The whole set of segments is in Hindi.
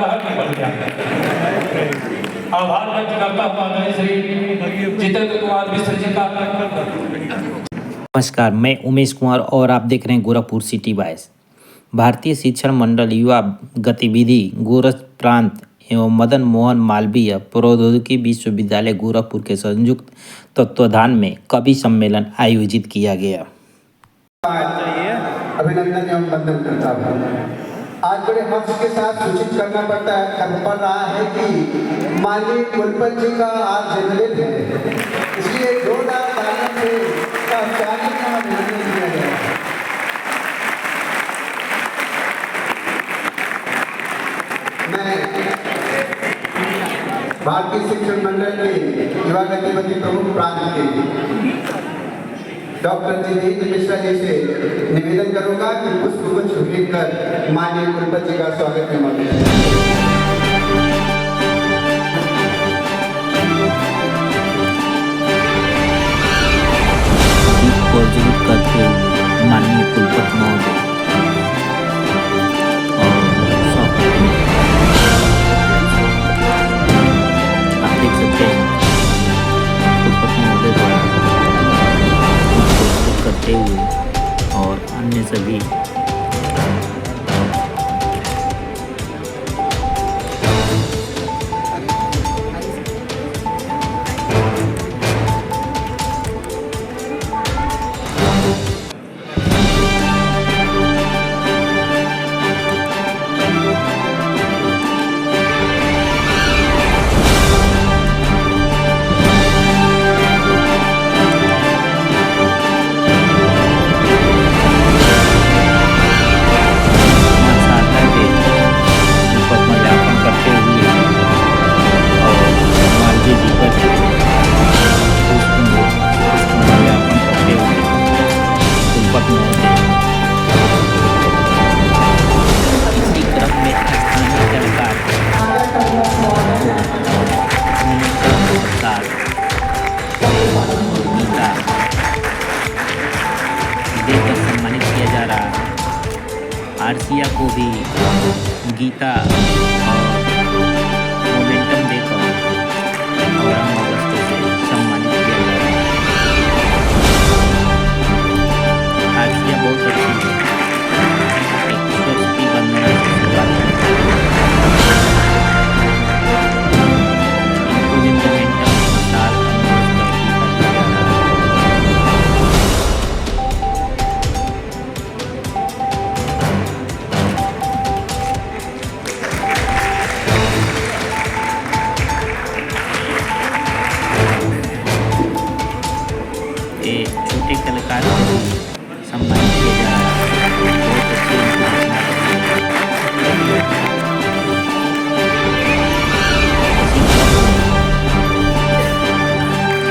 ग्राहक निकल गया। आभार व्यक्त करता हूँ आदरणीय श्री जितेंद्र कुमार मिश्र जी का। नमस्कार, मैं उमेश कुमार और आप देख रहे हैं गोरखपुर सिटी वॉइस। भारतीय शिक्षण मंडल युवा गतिविधि गोरख प्रांत एवं मदन मोहन मालवीय प्रौद्योगिकी विश्वविद्यालय गोरखपुर के संयुक्त तत्वाधान में कवि सम्मेलन आयोजित किया गया। अभिनंदन एवं वंदन करता हूँ। आज बड़े हर्ष के साथ सूचित करना पड़ रहा है कि माननीय कुलपति जी का आज जन्मदिन है, इसलिए जोरदार तालियों से स्वागत का अभिनंदन किया गया। मैं भारतीय शिक्षण मंडल के युवा गतिविधि प्रमुख प्रांत के डॉक्टर जितेंद्र मिश्रा जी से निवेदन करूंगा कि पुष्पगुच्छ भेंटकर माननीय कुलपति जी का स्वागत करते हुए माननीय कुलपति महोदय आप देख सकते हैं कुलपति महोदय द्वारा करते हुए और अन्य सभी सम्मानित किया जा रहा है। आरसिया को भी गीता और मोमेंटम देकर और अगस्त से सम्मानित किया जा रहा है। आरसिया बहुत अच्छी है, एक सरस्वती वंदना से शुरुआत है। इनको भी मोमेंटम साल छोटे कलाकार को भी सम्मानित किया जा रहा है। बहुत अच्छे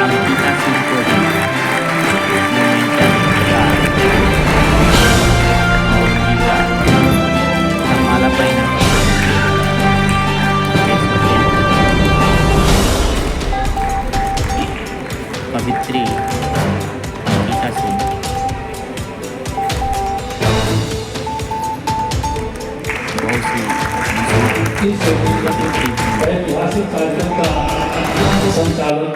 अंकिता सिंह को भी मोमेंटम और गीता माला पहना कवित्री अंकिता सिंह बहुत सी ऐतिहासिक कार्यक्रम का संचालन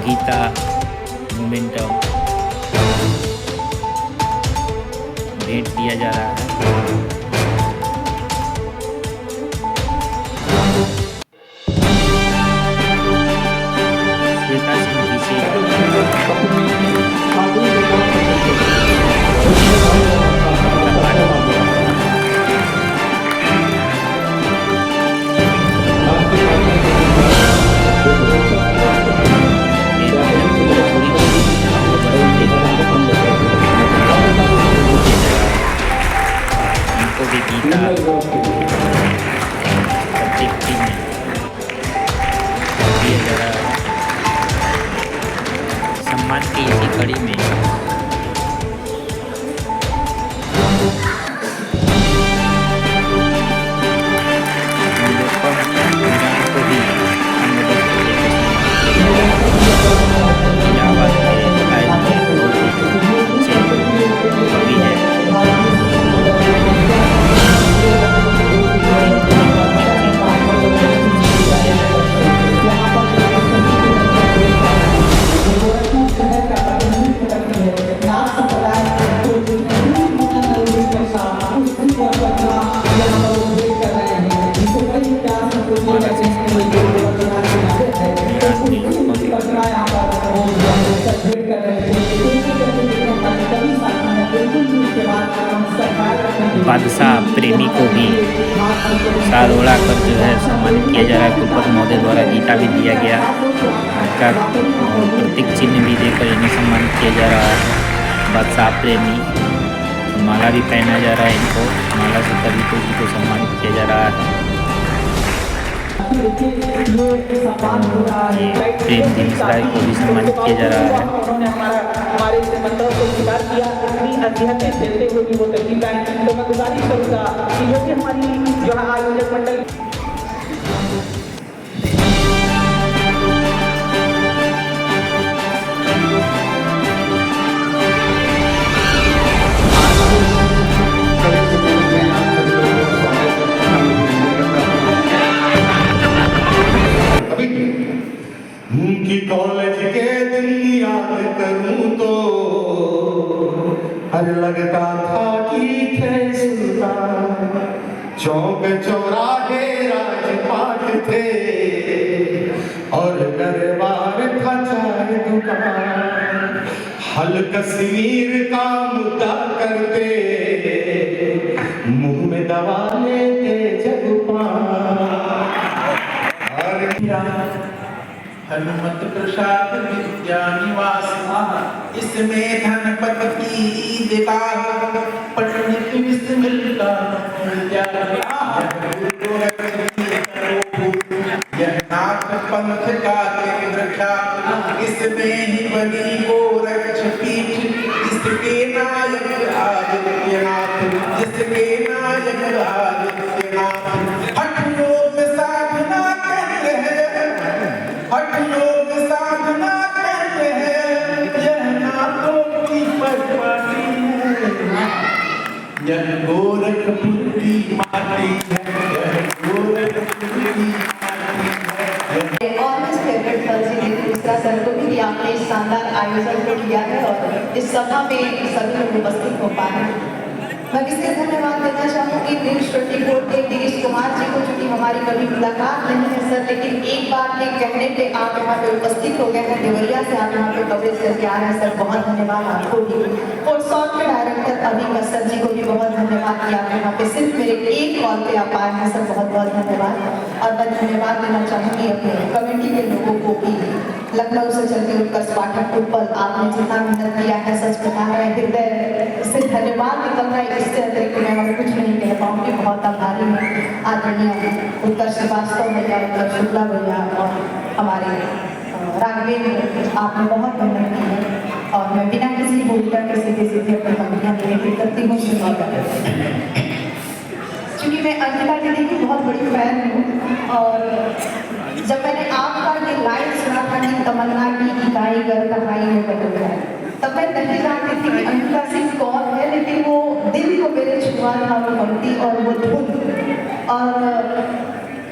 गीता मोमेंटम भेंट दिया जा रहा है। श्वेता सिंह कड़ी में को भी इलाहाबाद के स्टाइल में बहुत ही अच्छे कवि है। बादशाह प्रेमी को भी साल ओढ़ाकर जो है सम्मानित किया जा रहा है। कुलपति महोदय द्वारा गीता भी दिया गया, का प्रतीक चिन्ह भी देकर इन्हें सम्मानित किया जा रहा है। बादशाह प्रेमी माला भी पहनाया जा रहा है इनको, माला से सभी को सम्मानित किया जा रहा है। प्रेम दिनसाई को भी सम्मानित किया जा रहा है। उन्होंने हमारे इस मंत्र को स्वीकार किया, इतनी अध्यक्ष देते हुए भी वो तकलीफ आए। तो मैं गुजारिश करूँगा कि जो भी हमारी जो है आयोजक मंडल कि कॉलेज के दिन याद करूं तो हर लगता था कि थे सुल्तान, चौक चौराहे राजपाट थे और दरबार था चाय दुकान। हल कश्मीर का मुद्दा करते, मुंह में दवा लेते जगपान। हनुमत प्रसाद विद्या निवास, इसमें धनपत की विवाह, पंडित विस्मिल का यह नाथ पंथ का केंद्र ख्यात, इसमें ही बनी गोरक्ष पीठ, इसके नायक आदित्यनाथ, जिसके नायक आदित्यनाथ। हठ योग साधना करते हैं, हठ योग साधना करते हैं, यह नाथों की परवानी है, यह गोरखपुर की माटी है, यह गोरखपुर की माटी है। ऑलवेज फेवरेट सर जी ने दूसरा सर को भी आपने इस शानदार आयोजन को किया है और इस सभा में सभी लोग उपस्थित हो पाए। मैं इसलिए धन्यवाद देना चाहूँगी दिनेश 24 के गिरीश कुमार जी को, चूँकि हमारी कभी मुलाकात नहीं है सर, लेकिन एक बार के कहने पे आप यहाँ पे उपस्थित हो गए हैं। देवरिया से आप यहाँ पे कवरेज करके आ रहे हैं सर, बहुत धन्यवाद आपको भी। और सॉन्ग के डायरेक्टर अभी कसर जी को भी बहुत धन्यवाद कि आप यहाँ पे सिर्फ मेरे एक कॉल पे आप आए हैं सर, बहुत बहुत धन्यवाद। और मैं धन्यवाद देना चाहूँगी अपने कमेटी के लोगों को भी, लखनऊ से चलते उत्कर्ष पाठक उत्पल, आपने जितना मेहनत किया है सच बता रहे हृदय से धन्यवाद निकल रहा है। इससे अतिरिक्त मैं और कुछ नहीं कह पाऊँगी, बहुत आभारी हूँ आदरणीय उत्कर्ष श्रीवास्तव भैया, उत्कर्ष शुक्ला भैया और हमारे राघवेंद्र, आपने बहुत मेहनत की है और मैं बिना किसी भूमिका के सीधे सीधे अपनी पंक्तियाँ निवेदित करती हूँ। क्योंकि मैं अंकिता दीदी की बहुत बड़ी फैन हूँ और जब मैंने आपका ये लाइन सुना था कि तमन्ना की इकाई घर कहाई में बदल गया, तब मैं नहीं जानती थी कि अंकिता सिंह कौन है, लेकिन वो दिल को मेरे छुआ था वो पंक्ति और वो धुन। और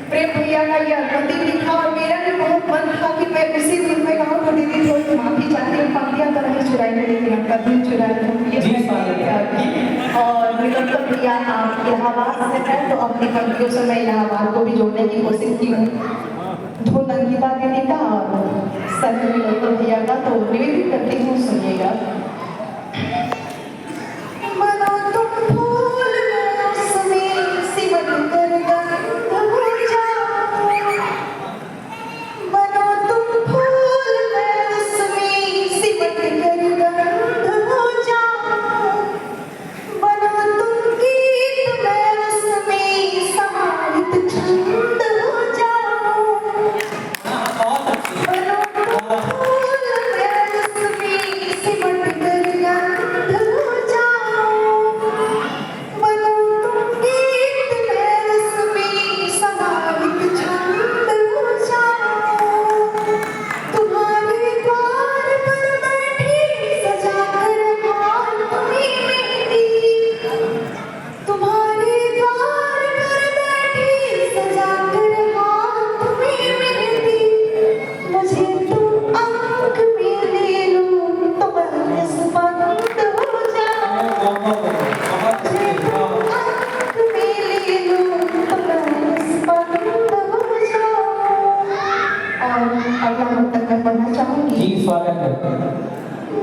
प्रेम भैया का ये अनुमति भी था और मेरा भी बहुत मन था कि मैं उसी दिन में कहूँ तो दीदी थोड़ी माफी चाहती हूँ, पंक्तियाँ तो नहीं चुराएंगे लेकिन हम कभी चुराएंगे। और निरंतर भैया आप इलाहाबाद से हैं तो अपनी पंक्तियों से मैं इलाहाबाद को भी जोड़ने की कोशिश की हूँ। धुन अंकिता दीदी का और सभी निरंतर भैया का, तो निवेदित करती हूँ, सुनिएगा। और अगला मुक्तक मैं पढ़ना चाहूंगी। जी स्वागत है।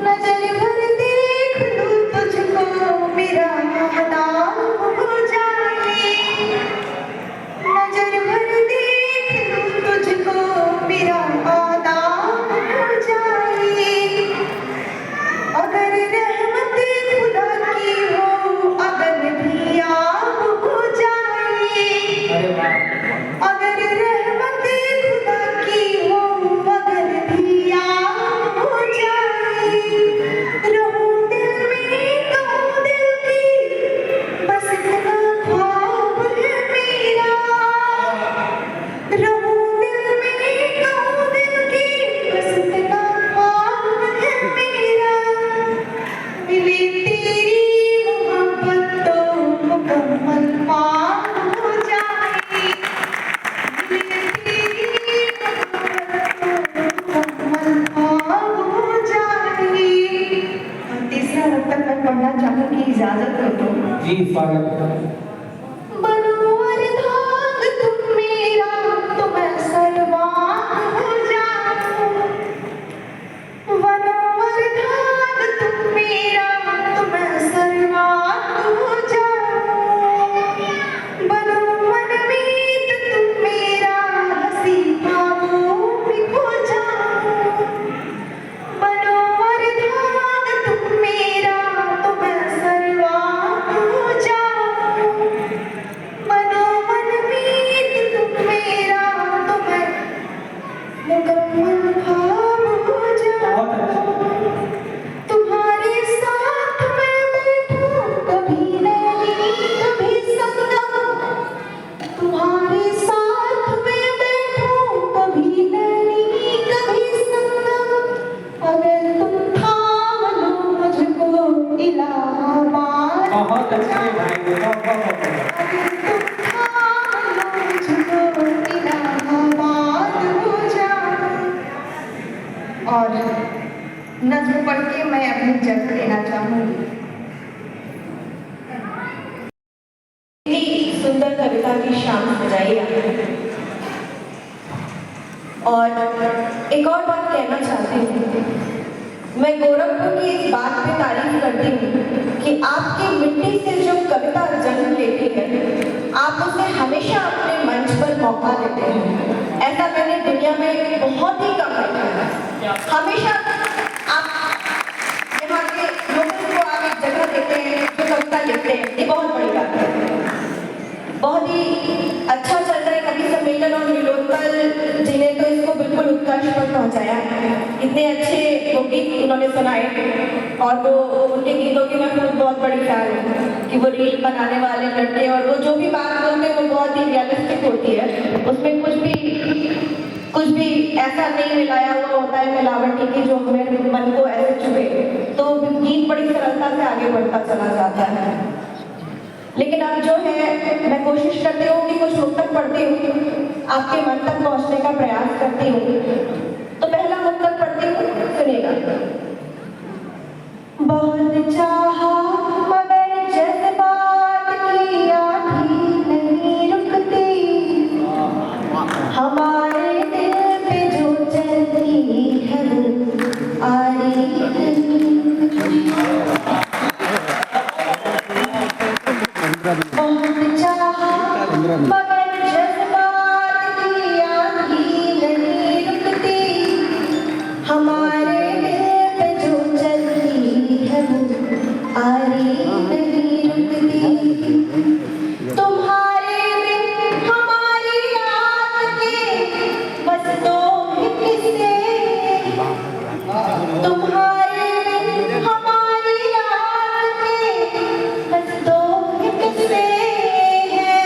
नजर भर देख लूं तुझको मेरा नाम हो जाए, नजर भर देख लूं तुझको मेरा नाम हो जाए, अगर रहमत खुदा की हो अगर भी आप हो जाए, अरे वाह, अगर रहमत खुदा की हो अगर भी आप हो जाए, रहूं दिल में कहूं दिल की बस इतना ख्वाब है मेरा, रहूं दिल में कहूं दिल की बस इतना ख्वाब है मेरा, मिले तेरी मोहब्बत तो मुकम्मल पार हो जाए, मिले तेरी मोहब्बत तो मुकम्मल पार हो जाए। और तीसरा मुक्तक मैं पढ़ना चाहूंगी, इजाजत हो तो। जी स्वागत है। बनोर धाग तुम मेरा तो मैं सरवार हो जाऊं, बनोर धाग तुम मेरा तो मैं सरवार हो जाऊं, बनो मनमीत तुम मेरा हंसी ख्वाबों में खो जाऊं, बनोर धाग तुम मेरा तो मैं सरवार हो जाऊं, बनो मनमीत तुम मेरा तो मैं मुकम्मल ख्वाब हो बहुत अच्छा। जाऊं, तुम्हारे साथ मैं बैठूं कभी नहीं कभी संगम, तुम्हारे साथ मैं बैठूं कभी नहीं कभी संगम, अगर तुम थाम लो मुझको इलाहाबाद, बहुत अच्छे भाई, बहुत बहुत अगर तुम थाम लो मुझको इलाहाबाद हो जाऊं। और नज्म पढ़ के मैं अपनी जगह लेना चाहूंगी। इतनी सुंदर कविता की शाम सजाई आपने। और एक और बात कहना चाहती हूँ, मैं गोरखपुर की इस बात पे तारीफ करती हूँ कि आपकी मिट्टी से जो कविता जन्म लेती है, आप उसे हमेशा अपने मंच पर मौका देते हैं। ऐसा मैंने दुनिया में बहुत ही कम देखा है। हमेशा आप यहाँ के लोगों को आप एक जगह देते हैं जो कविता लिखते हैं, ये बहुत बड़ी बात है। बहुत ही अच्छा चल रहा है कवि सम्मेलन, और नीलोत्पल जी ने तो इसको बिल्कुल उत्कर्ष पर पहुंचाया। इतने अच्छे वो गीत उन्होंने सुनाए, और वो उनके गीतों की मैं खुद बहुत बड़ी फैन हूँ कि वो रील बनाने वाले करते हैं, और वो जो भी बात बोलते हैं वो बहुत ही रियलिस्टिक होती है। उसमें कुछ भी ऐसा नहीं मिलाया हुआ होता है मिलावटी की जो हमें मन को ऐसे छुए, तो गीत बड़ी सरलता से आगे बढ़ता चला जाता है। लेकिन अब जो है मैं कोशिश करती हूँ कि कुछ मुक्तक पढ़ती हूँ, आपके मन तक पहुँचने का प्रयास करती हूँ। तो पहला मुक्तक पढ़ती हूँ, सुनिएगा। बहुत चाहा मगर जज्बात की आंधी नहीं रुकती, हमारे दिल पे जो चलती है आ रही बहुत चाहा मगर जज्बात की आंधी नहीं रुकती, हमारे दिल पे जो चलती है वो आ रही नहीं रुकती, तुम्हारे में हमारी रात के बस दो ही किस्से, तुम्हारे में हमारी रात के बस दो ही किस्से हैं,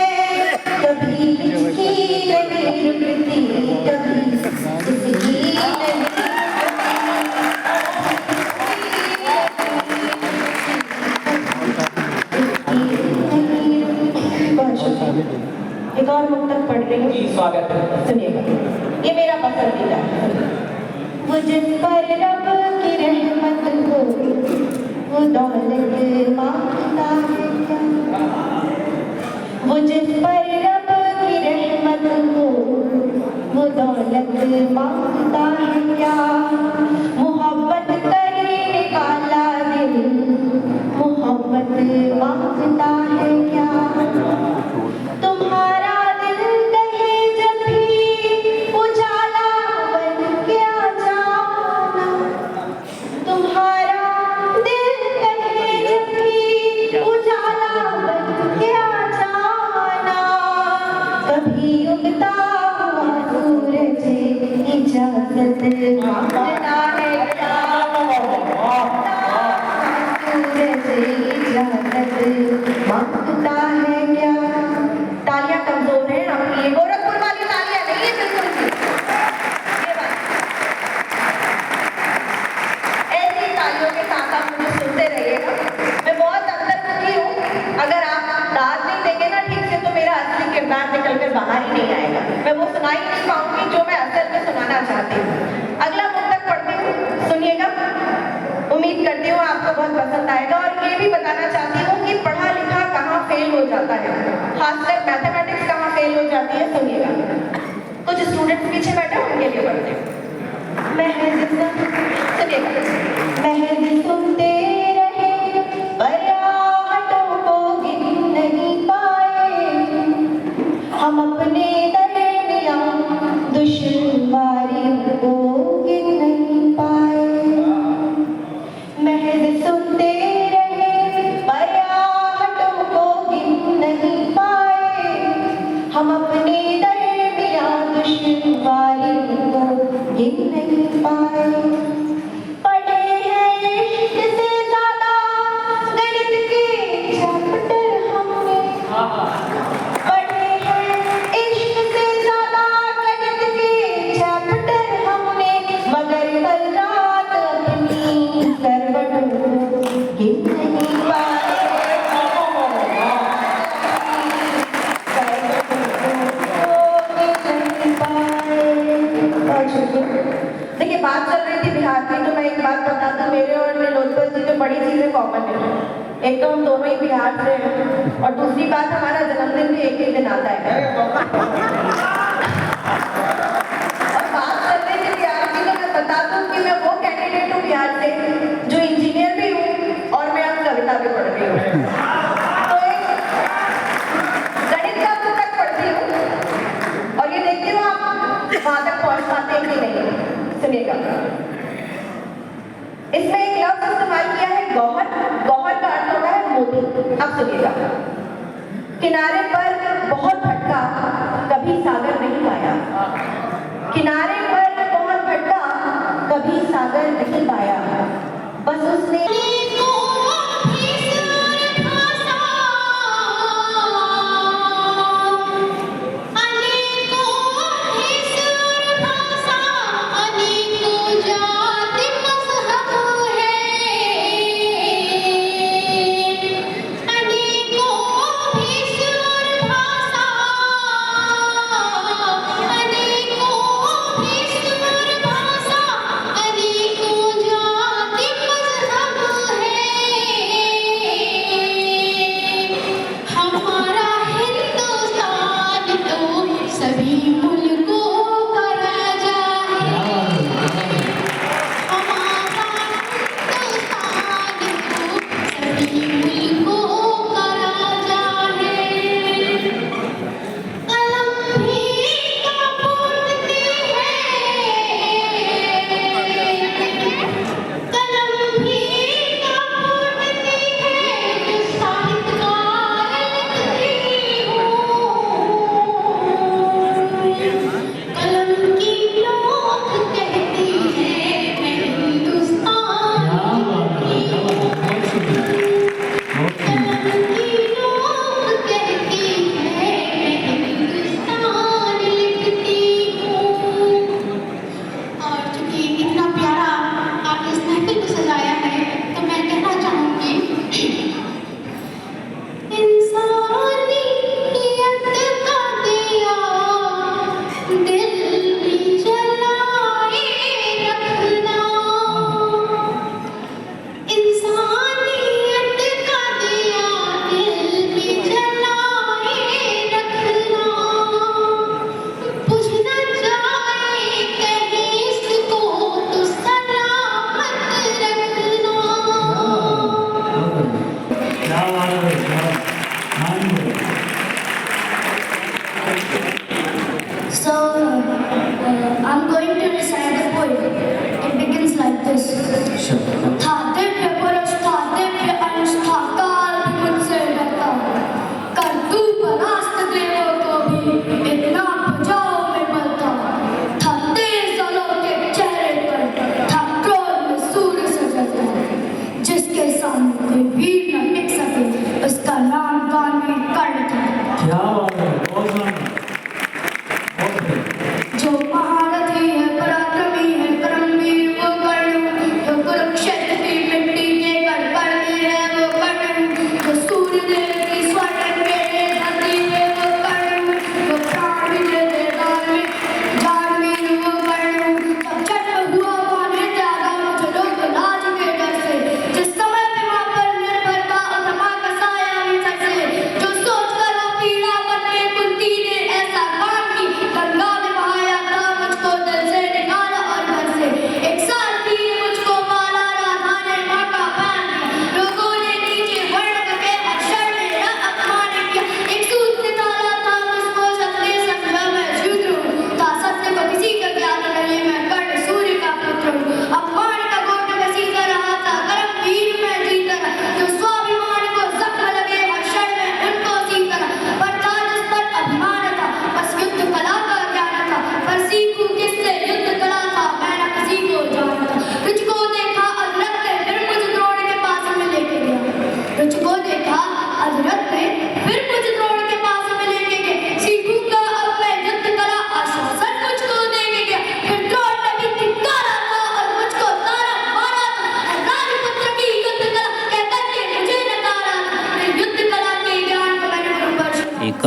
कभी इसकी नहीं रुकती कभी इसकी नहीं। एक और मुक्तक पढ़ रही हूँ, जी स्वागत है। सुनिएगा, ये मेरा पसंदीदा है। वो जिस पर रब की रहमत हो वो दौलत मांगता है क्या, वो जिस पर रब की रहमत हो वो दौलत मांगता है क्या, मोहब्बत करने वाला दिल मोहब्बत मांगता है क्या। तुम्हारा दिल कहे जब भी उजाला बन के आ जाना, तुम्हारा दिल कहे जब भी उजाला बन के आ जाना। कभी उगता हुआ सूरज इजाजत मांगता है क्या, सूरज इजाजत मांगता है क्या। तालियां कमजोर हैं आपकी, ये गोरखपुर वाली तालियां नहीं है बिल्कुल भी। ये बात ऐसी तालियों के साथ आप मुझे सुनते रहिएगा। मैं बहुत अंतर्मुखी हूँ, अगर आप दाद नहीं देंगे ना ठीक से तो मेरा असली किरदार निकल कर बाहर ही नहीं आएगा। मैं वो सुना ही नहीं पाऊंगी जो मैं असल में सुनाना चाहती हूँ। अगला मुक्तक पढ़ती हूँ, सुनिएगा। उम्मीद करती हूँ आपको बहुत पसंद आएगा। और ये भी बताना चाहती हूँ कि पढ़ा लिखा कहाँ फेल हो जाता है, खासकर मैथमेटिक्स कहाँ फेल हो जाती है, सुनिएगा। कुछ स्टूडेंट्स पीछे बैठे उनके लिए पढ़ते हैं। महज सुनते रहे पर आहटों को गिन नहीं पाए, हम अपने दरमियान दुश्वारियों को गिन नहीं पाए। महज सुनते रहे पर आहटों को गिन नहीं पाए, हम अपने दरमियान दुश्वारियों को गिन नहीं पाए। पढ़े हैं इश्क से ज्यादा गणित के चैप्टर हमने, पढ़े हैं इश्क से ज्यादा गणित के चैप्टर हमने, मगर कल रात अपनी करवटों को गिन नहीं पाए। देखिए बात चल रही थी बिहार की, तो मैं एक बात बता दूं, मेरे और नीलोत्पल जी में बड़ी चीजें कॉमन है। एक तो हम दोनों ही बिहार से हैं और दूसरी बात हमारा जन्मदिन भी एक ही दिन आता है। और बात चल रही थी बिहार की, तो मैं बता दूं कि मैं वो कैंडिडेट हूँ बिहार से जो इंजीनियर भी हूँ और मैं अब कविता भी पढ़ रही हूँ। तो एक गणित का पुस्तक पढ़ती हूँ और ये देखती हूँ आप वहां तक पहुंच पाते हैं कि नहीं। सुनिएगा, इसमें एक लफ्ज इस्तेमाल किया है गौहर। गौहर का अर्थ होता है मोती। अब सुनिएगा। किनारे पर बहुत भटका कभी सागर नहीं पाया, किनारे पर बहुत भटका कभी सागर नहीं पाया, बस उसने अनेकों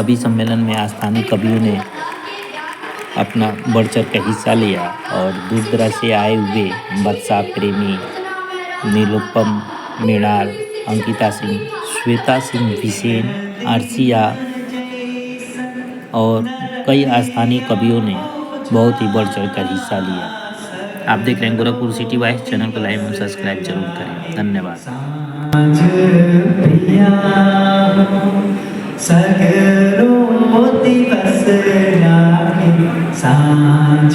कवि सम्मेलन में स्थानीय कवियों ने अपना बढ़ चढ़ कर हिस्सा लिया और दूर दराज से आए हुए बादशाह प्रेमी, नीलोपम मृणाल, अंकिता सिंह, श्वेता सिंह बिसेन, आरसिया और कई स्थानीय कवियों ने बहुत ही बढ़ चढ़ कर हिस्सा लिया। आप देख रहे हैं गोरखपुर सिटी वॉइस। चैनल को लाइक और सब्सक्राइब जरूर करें। धन्यवाद। सगरो दिवस लागे सांझ